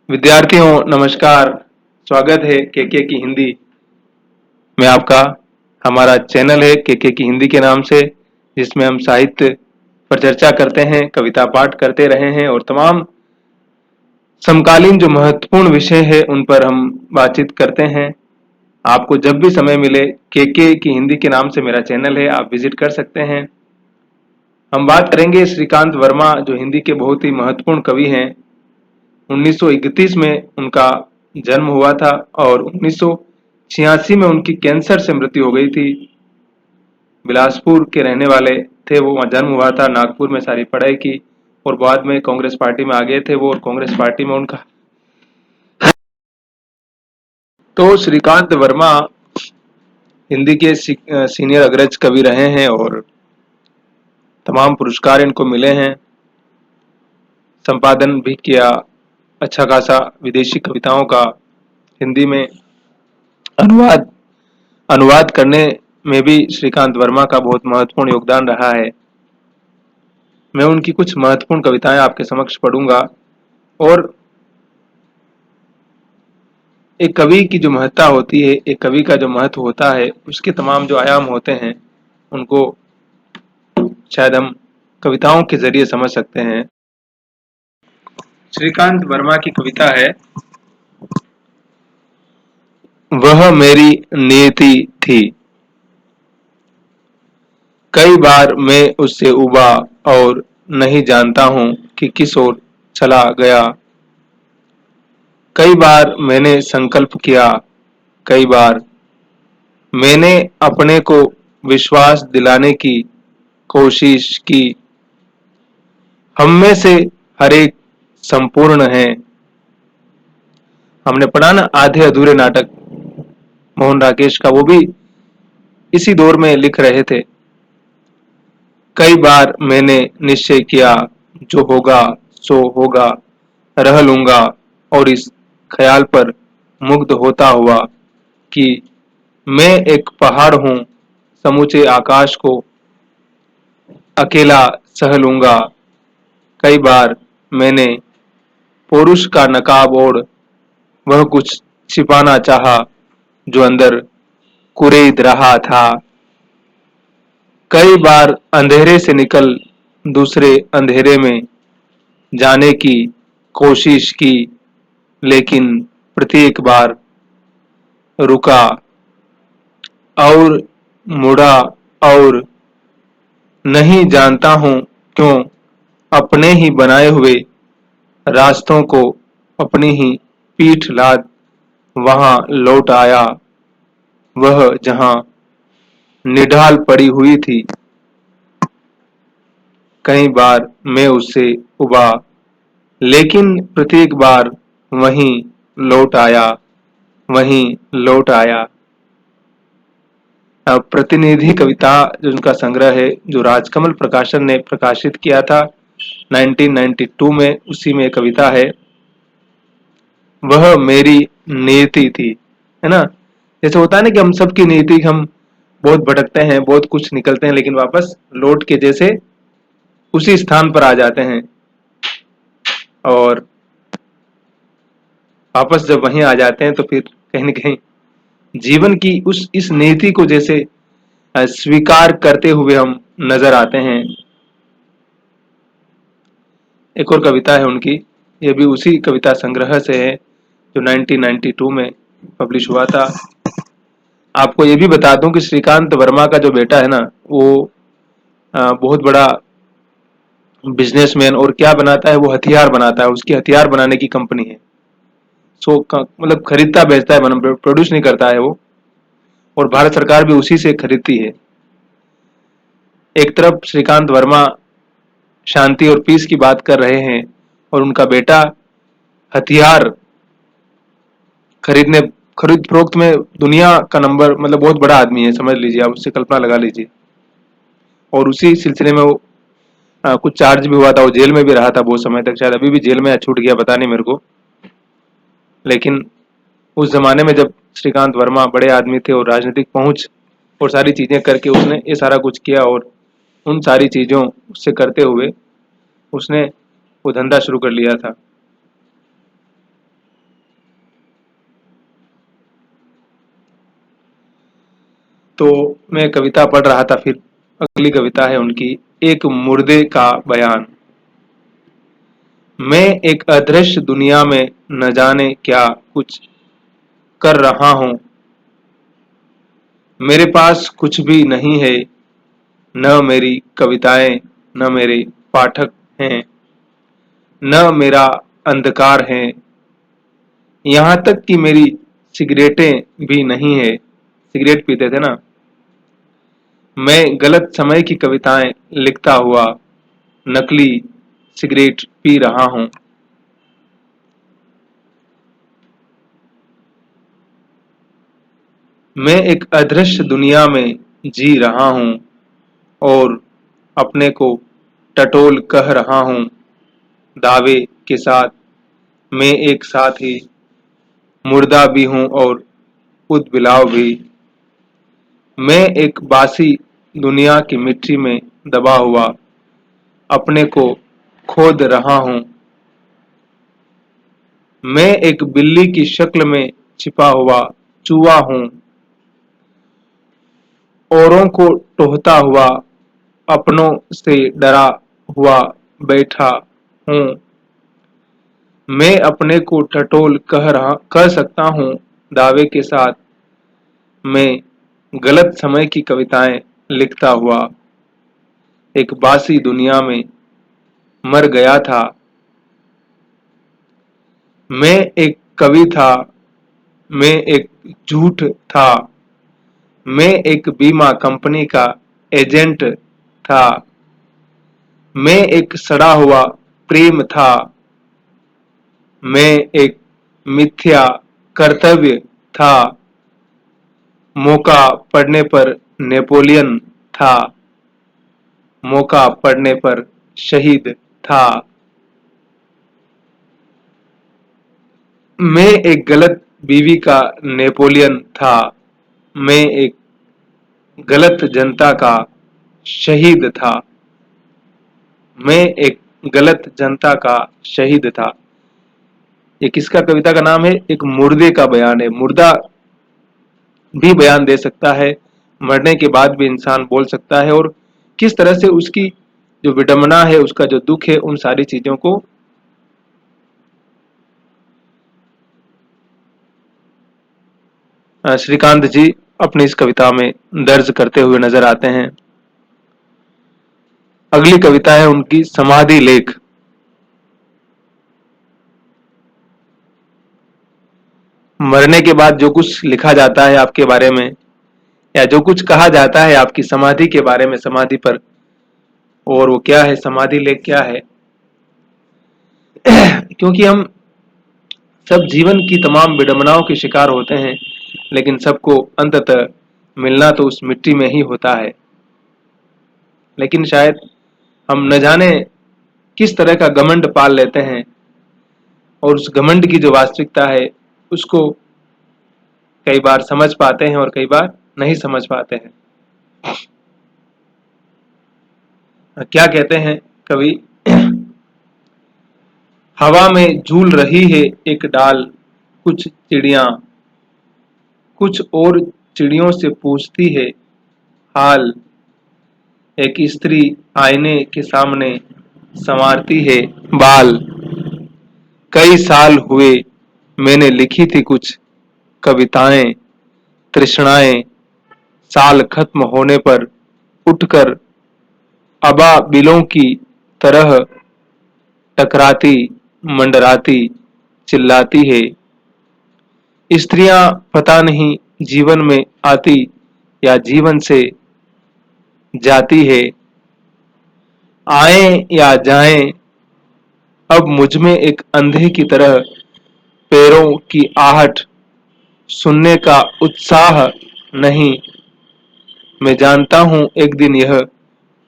विद्यार्थियों नमस्कार। स्वागत है केके की हिंदी में आपका। हमारा चैनल है केके की हिंदी के नाम से, जिसमें हम साहित्य पर चर्चा करते हैं, कविता पाठ करते रहे हैं और तमाम समकालीन जो महत्वपूर्ण विषय है उन पर हम बातचीत करते हैं। आपको जब भी समय मिले, केके की हिंदी के नाम से मेरा चैनल है, आप विजिट कर सकते हैं। हम बात करेंगे श्रीकांत वर्मा, जो हिंदी के बहुत ही महत्वपूर्ण कवि हैं। 1931 में उनका जन्म हुआ था और 1986 में उनकी कैंसर से मृत्यु हो गई थी। बिलासपुर के रहने वाले थे वो, वहाँ जन्म हुआ था, नागपुर में सारी पढ़ाई की और बाद में कांग्रेस पार्टी में आ गए थे वो, और कांग्रेस पार्टी में उनका तो श्रीकांत वर्मा हिंदी के सीनियर अग्रज कवि रहे हैं और तमाम पुरस्कार इनको मिले हैं। संपादन भी किया अच्छा खासा विदेशी कविताओं का, हिंदी में अनुवाद अनुवाद करने में भी श्रीकांत वर्मा का बहुत महत्वपूर्ण योगदान रहा है। मैं उनकी कुछ महत्वपूर्ण कविताएं आपके समक्ष पढ़ूंगा और एक कवि की जो महत्ता होती है, एक कवि का जो महत्व होता है, उसके तमाम जो आयाम होते हैं उनको शायद हम कविताओं के जरिए समझ सकते हैं। श्रीकांत वर्मा की कविता है, वह मेरी नियति थी। कई बार मैं उससे उबा और नहीं जानता हूं कि किस ओर चला गया। कई बार मैंने संकल्प किया, कई बार मैंने अपने को विश्वास दिलाने की कोशिश की। हम में से हर एक संपूर्ण है। हमने पढ़ा ना आधे अधूरे नाटक, मोहन राकेश का, वो भी इसी दौर में लिख रहे थे। कई बार मैंने निश्चय किया, जो होगा सो होगा, रह लूंगा, और इस ख्याल पर मुग्ध होता हुआ कि मैं एक पहाड़ हूं, समूचे आकाश को अकेला सह लूंगा। कई बार मैंने पौरुष का नकाब ओढ़ वह कुछ छिपाना चाहा जो अंदर कुरेद रहा था। कई बार अंधेरे से निकल दूसरे अंधेरे में जाने की कोशिश की, लेकिन प्रत्येक बार रुका और मुड़ा और नहीं जानता हूं क्यों अपने ही बनाए हुए रास्तों को अपनी ही पीठ लाद वहां लौट आया, वह जहां निढाल पड़ी हुई थी। कई बार मैं उससे उबा, लेकिन प्रत्येक बार वहीं लौट आया, वहीं लौट आया। प्रतिनिधि कविता जो उनका संग्रह है, जो राजकमल प्रकाशन ने प्रकाशित किया था 1992 में, उसी में कविता है, वह मेरी नियति थी। है ना? जैसे होता है ना कि हम सबकी नियति, हम बहुत भटकते हैं, बहुत कुछ निकलते हैं, लेकिन वापस लौट के जैसे उसी स्थान पर आ जाते हैं, और वापस जब वहीं आ जाते हैं तो फिर कहीं न कहीं जीवन की उस इस नीति को जैसे स्वीकार करते हुए हम नजर आते हैं। एक और कविता है उनकी, ये भी उसी कविता संग्रह से है जो 1992 में पब्लिश हुआ था। आपको ये भी बता दूं कि श्रीकांत वर्मा का जो बेटा है ना, वो बहुत बड़ा बिजनेसमैन, और क्या बनाता है, वो हथियार बनाता है, उसकी हथियार बनाने की कंपनी है। सो मतलब खरीदता बेचता है, मतलब प्रोड्यूस नहीं करता है वो, और भारत सरकार भी उसी से खरीदती है। एक तरफ श्रीकांत वर्मा शांति और पीस की बात कर रहे हैं और उनका बेटा हथियार खरीदने खरीद फरोख्त में दुनिया का नंबर, मतलब बहुत बड़ा आदमी है, समझ लीजिए आप, उससे कल्पना लगा लीजिए। और उसी सिलसिले में वो कुछ चार्ज भी हुआ था, वो जेल में भी रहा था बहुत समय तक, शायद अभी भी जेल में छूट गया, पता नहीं मेरे को। लेकिन उस जमाने में जब श्रीकांत वर्मा बड़े आदमी थे और राजनीतिक पहुंच और सारी चीजें करके उसने ये सारा कुछ किया, और उन सारी चीजों से करते हुए उसने वो धंधा शुरू कर लिया था। तो मैं कविता पढ़ रहा था, फिर अगली कविता है उनकी, एक मुर्दे का बयान। मैं एक अदृश्य दुनिया में न जाने क्या कुछ कर रहा हूँ। मेरे पास कुछ भी नहीं है, न मेरी कविताएं, न मेरे पाठक हैं, न मेरा अंधकार है, यहाँ तक कि मेरी सिगरेटें भी नहीं है। सिगरेट पीते थे ना। मैं गलत समय की कविताएं लिखता हुआ नकली सिगरेट पी रहा हूँ। मैं एक अदृश्य दुनिया में जी रहा हूँ और अपने को टटोल कह रहा हूँ दावे के साथ। मैं एक साथ ही मुर्दा भी हूँ और उद्बिलाव भी। मैं एक बासी दुनिया की मिट्टी में दबा हुआ अपने को खोद रहा हूँ। मैं एक बिल्ली की शक्ल में छिपा हुआ चूहा हूँ, औरों को टोहता हुआ अपनों से डरा हुआ बैठा हूँ। मैं अपने को टटोल कह सकता हूँ दावे के साथ। मैं गलत समय की कविताएं लिखता हुआ एक बासी दुनिया में मर गया था। मैं एक कवि था, मैं एक झूठ था, मैं एक बीमा कंपनी का एजेंट था, मैं एक सड़ा हुआ प्रेम था, मैं एक मिथ्या कर्तव्य था, मौका पड़ने पर नेपोलियन था, मौका पड़ने पर शहीद था। मैं एक गलत बीवी का नेपोलियन था, मैं एक गलत जनता का शहीद था, मैं एक गलत जनता का शहीद था। ये किसका कविता का नाम है? एक मुर्दे का बयान है। मुर्दा भी बयान दे सकता है, मरने के बाद भी इंसान बोल सकता है, और किस तरह से उसकी जो विडंबना है, उसका जो दुख है, उन सारी चीजों को श्रीकांत जी अपनी इस कविता में दर्ज करते हुए नजर आते हैं। अगली कविता है उनकी समाधि लेख। मरने के बाद जो कुछ लिखा जाता है आपके बारे में, या जो कुछ कहा जाता है आपकी समाधि के बारे में, समाधि पर, और वो क्या है, समाधि लेख क्या है? क्योंकि हम सब जीवन की तमाम विडंबनाओं के शिकार होते हैं, लेकिन सबको अंततः मिलना तो उस मिट्टी में ही होता है। लेकिन शायद हम न जाने किस तरह का घमंड पाल लेते हैं, और उस घमंड की जो वास्तविकता है उसको कई बार समझ पाते हैं और कई बार नहीं समझ पाते हैं। क्या कहते हैं कवि? हवा में झूल रही है एक डाल, कुछ चिड़िया कुछ और चिड़ियों से पूछती है हाल। एक स्त्री आईने के सामने संवारती है बाल। कई साल हुए मैंने लिखी थी कुछ कविताएं, तृष्णाएं, साल खत्म होने पर उठकर अबाबिलों की तरह टकराती, मंडराती, चिल्लाती है। स्त्रियां पता नहीं जीवन में आती या जीवन से जाती है। आए या जाएं, अब मुझमें एक अंधे की तरह पैरों की आहट सुनने का उत्साह नहीं। मैं जानता हूं एक दिन यह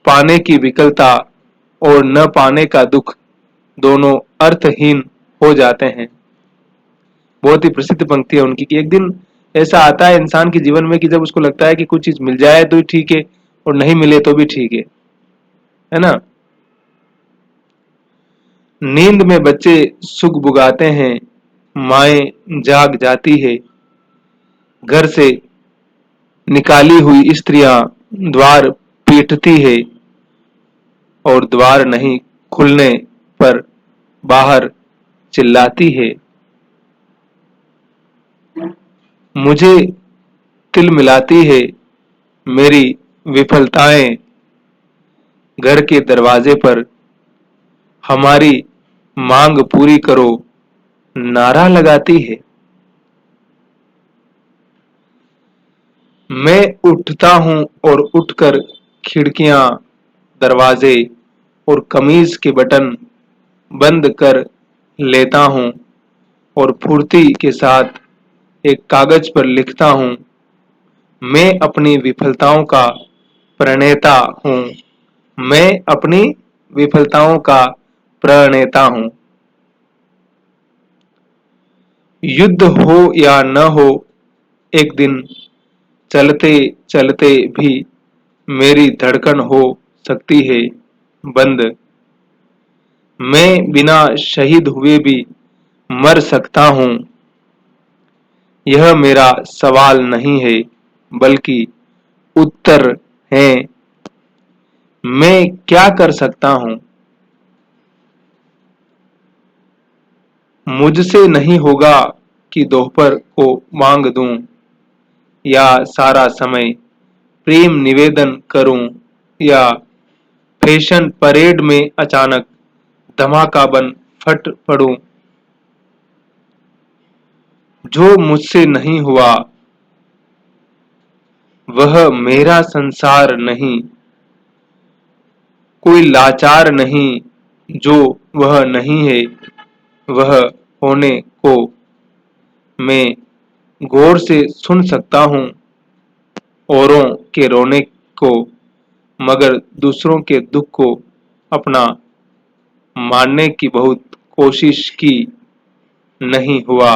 पाने की विकलता और न पाने का दुख दोनों अर्थहीन हो जाते हैं। बहुत ही प्रसिद्ध पंक्ति है उनकी कि एक दिन ऐसा आता है इंसान के जीवन में कि जब उसको लगता है कि कुछ चीज मिल जाए तो ठीक है, और नहीं मिले तो भी ठीक है ना। नींद में बच्चे सुख बुगाते हैं, माएं जाग जाती है, घर से निकाली हुई स्त्रियां द्वार पीटती है और द्वार नहीं खुलने पर बाहर चिल्लाती है। मुझे तिलमिलाती है मेरी विफलताएं घर के दरवाजे पर, हमारी मांग पूरी करो नारा लगाती है। मैं उठता हूं और उठकर खिड़कियां, दरवाजे और कमीज के बटन बंद कर लेता हूं और फुर्ती के साथ एक कागज पर लिखता हूं, मैं अपनी विफलताओं का प्रणेता हूं। मैं अपनी विफलताओं का प्रणेता हूं। युद्ध हो या न हो, एक दिन चलते चलते भी मेरी धड़कन हो सकती है बंद। मैं बिना शहीद हुए भी मर सकता हूं। यह मेरा सवाल नहीं है बल्कि उत्तर है। मैं क्या कर सकता हूं? मुझसे नहीं होगा कि दोपहर को मांग दूं या सारा समय प्रेम निवेदन करूं या फैशन परेड में अचानक धमाका बन फट पड़ूं। जो मुझसे नहीं हुआ वह मेरा संसार नहीं। कोई लाचार नहीं जो वह नहीं है। वह होने को मैं गौर से सुन सकता हूं औरों के रोने को, मगर दूसरों के दुख को अपना मानने की बहुत कोशिश की नहीं हुआ।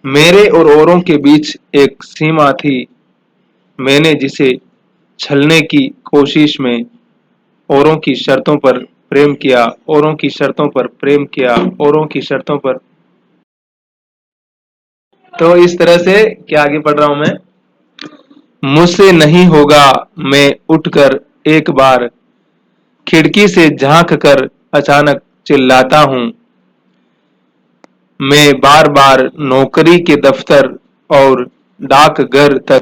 मेरे और औरों के बीच एक सीमा थी। मैंने जिसे छलने की कोशिश में औरों की शर्तों पर प्रेम किया, औरों की शर्तों पर प्रेम किया, औरों की शर्तों पर। तो इस तरह से क्या आगे पढ़ रहा हूं मैं। मुझसे नहीं होगा, मैं उठकर एक बार खिड़की से झांक कर अचानक चिल्लाता हूं। मैं बार बार नौकरी के दफ्तर और डाकघर तक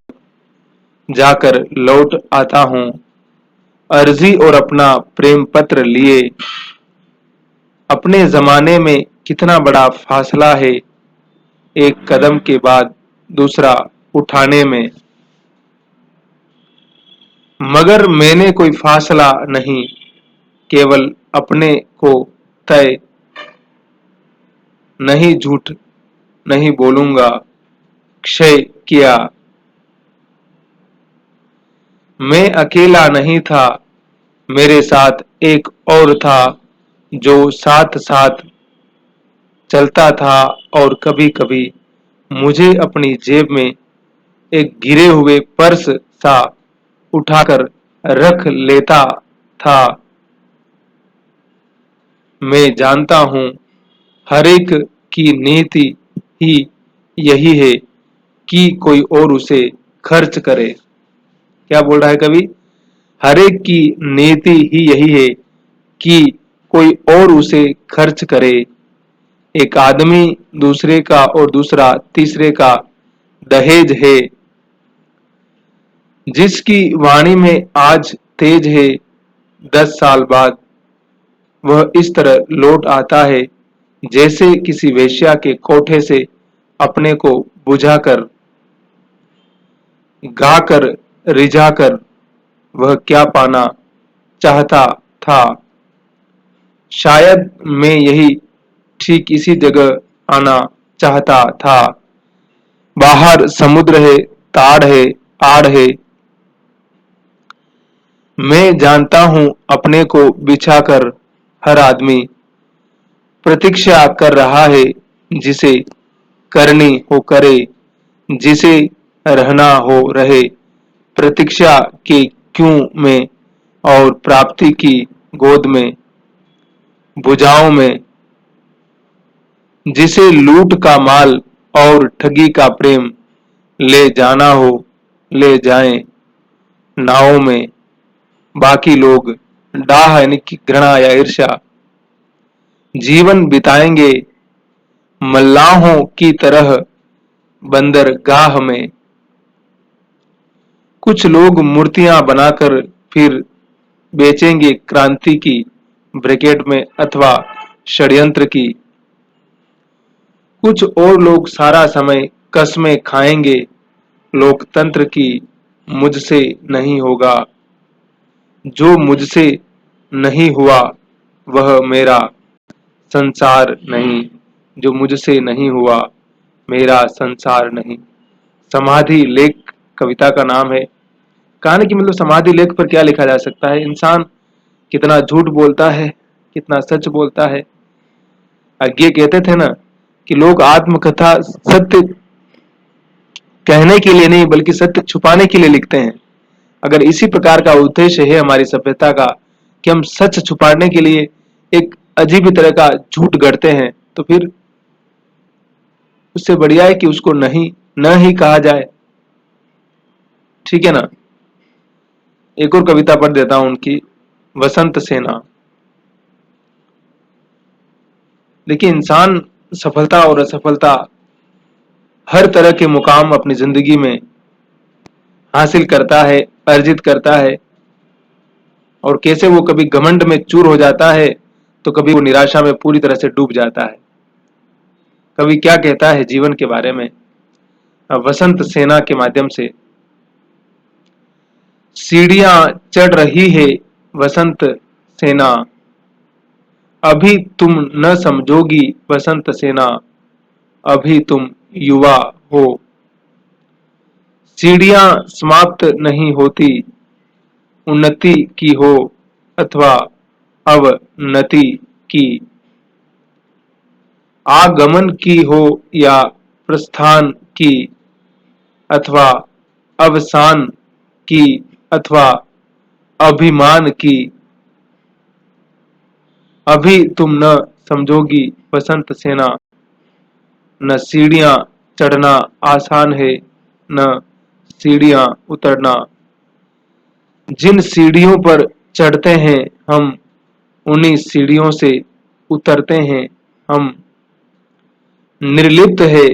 जाकर लौट आता हूं, अर्जी और अपना प्रेम पत्र लिए। अपने जमाने में कितना बड़ा फासला है एक कदम के बाद दूसरा उठाने में। मगर मैंने कोई फासला नहीं, केवल अपने को तय नहीं, झूठ नहीं बोलूंगा, क्षय किया। मैं अकेला नहीं था, मेरे साथ एक और था जो साथ साथ चलता था और कभी कभी मुझे अपनी जेब में एक गिरे हुए पर्स सा उठाकर रख लेता था। मैं जानता हूं हर एक की नीति ही यही है कि कोई और उसे खर्च करे। क्या बोल रहा है कवि? हर एक की नीति ही यही है कि कोई और उसे खर्च करे। एक आदमी दूसरे का और दूसरा तीसरे का दहेज है। जिसकी वाणी में आज तेज है, 10 साल बाद वह इस तरह लौट आता है जैसे किसी वेश्या के कोठे से अपने को बुझाकर, गाकर, रिझाकर। वह क्या पाना चाहता था? शायद मैं यही ठीक इसी जगह आना चाहता था। बाहर समुद्र है, ताड़ है, आड़ है। मैं जानता हूं अपने को बिछाकर हर आदमी प्रतीक्षा कर रहा है, जिसे करनी हो करे, जिसे रहना हो रहे। प्रतीक्षा के क्यों में और प्राप्ति की गोद में, भुजाओं में। जिसे लूट का माल और ठगी का प्रेम ले जाना हो ले जाएं नावों में बाकी लोग, डाह यानी कि घृणा या ईर्ष्या। जीवन बिताएंगे मल्लाहों की तरह बंदरगाह में। कुछ लोग मूर्तियां बनाकर फिर बेचेंगे क्रांति की, ब्रैकेट में अथवा षड्यंत्र की। कुछ और लोग सारा समय कस्में खाएंगे लोकतंत्र की, मुझसे नहीं होगा। जो मुझसे नहीं हुआ वह मेरा संसार नहीं, जो मुझसे नहीं हुआ मेरा संसार नहीं। समाधि लेख कविता का नाम है। कहने की मतलब समाधि लेख पर क्या लिखा जा सकता है, इंसान कितना झूठ बोलता है, कितना सच बोलता है। आगे कहते थे ना कि लोग आत्मकथा सत्य कहने के लिए नहीं बल्कि सत्य छुपाने के लिए लिखते हैं। अगर इसी प्रकार का उद्देश्य है हमारी सभ्यता का कि हम सच छुपाने के लिए एक अजीब ही तरह का झूठ गढ़ते हैं, तो फिर उससे बढ़िया है कि उसको नहीं न ही कहा जाए। ठीक है ना। एक और कविता पढ़ देता हूं उनकी, वसंत सेना। देखिए, इंसान सफलता और असफलता हर तरह के मुकाम अपनी जिंदगी में हासिल करता है, अर्जित करता है, और कैसे वो कभी घमंड में चूर हो जाता है तो कभी वो निराशा में पूरी तरह से डूब जाता है। कवि क्या कहता है जीवन के बारे में वसंत सेना के माध्यम से। सीढ़ियां चढ़ रही है वसंत सेना, अभी तुम न समझोगी वसंत सेना, अभी तुम युवा हो। सीढ़ियां समाप्त नहीं होती, उन्नति की हो अथवा अवनति की, आगमन की हो या प्रस्थान की, अथवा अवसान की अथवा अभिमान की, अभी तुम न समझोगी वसंत सेना। न सीढ़ियां चढ़ना आसान है, न सीढ़ियां उतरना। जिन सीढ़ियों पर चढ़ते हैं हम, उन्हीं सीढ़ियों से उतरते हैं हम। निर्लिप्त है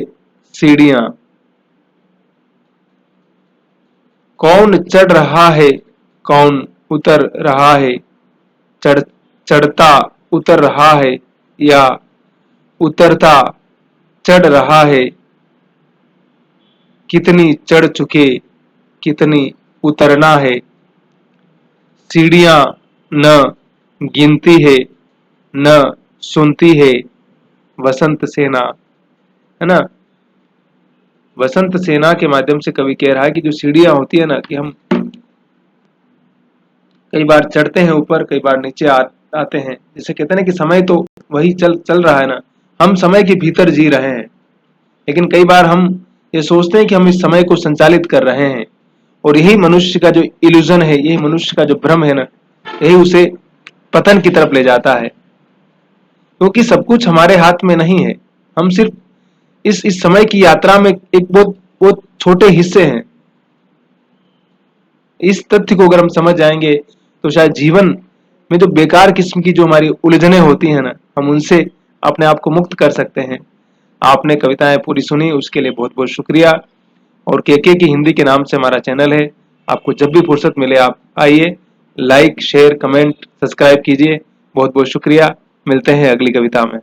सीढ़ियां, कौन चढ़ रहा है कौन उतर रहा है, चढ़ता उतर रहा है या उतरता चढ़ रहा है। कितनी चढ़ चुके कितनी उतरना है, सीढ़ियां न गिनती है न सुनती है वसंत सेना, है ना। वसंत सेना के माध्यम से कवि कह रहा है कि जो सीढ़ियां होती है ना, कि हम कई बार चढ़ते हैं ऊपर, कई बार नीचे आते हैं। जैसे कहते हैं ना कि समय तो वही चल रहा है ना, हम समय के भीतर जी रहे हैं, लेकिन कई बार हम ये सोचते हैं कि हम इस समय को संचालित कर रहे हैं। और यही मनुष्य का जो इल्यूजन है, यही मनुष्य का जो भ्रम है ना, यही उसे पतन की तरफ ले जाता है। क्योंकि सब कुछ हमारे हाथ में नहीं है, हम सिर्फ इस समय की यात्रा में एक बहुत बहुत छोटे हिस्से हैं। इस तथ्य को अगर हम समझ जाएंगे तो शायद जीवन में जो बेकार किस्म की जो हमारी उलझने होती हैं ना, हम उनसे अपने आप को मुक्त कर सकते हैं। आपने कविताएं पूरी सुनी, उसके लिए बहुत बहुत शुक्रिया। और केके की हिंदी के नाम से हमारा चैनल है, आपको जब भी फुर्सत मिले आप आइए, लाइक शेयर कमेंट सब्सक्राइब कीजिए। बहुत बहुत शुक्रिया। मिलते हैं अगली कविता में।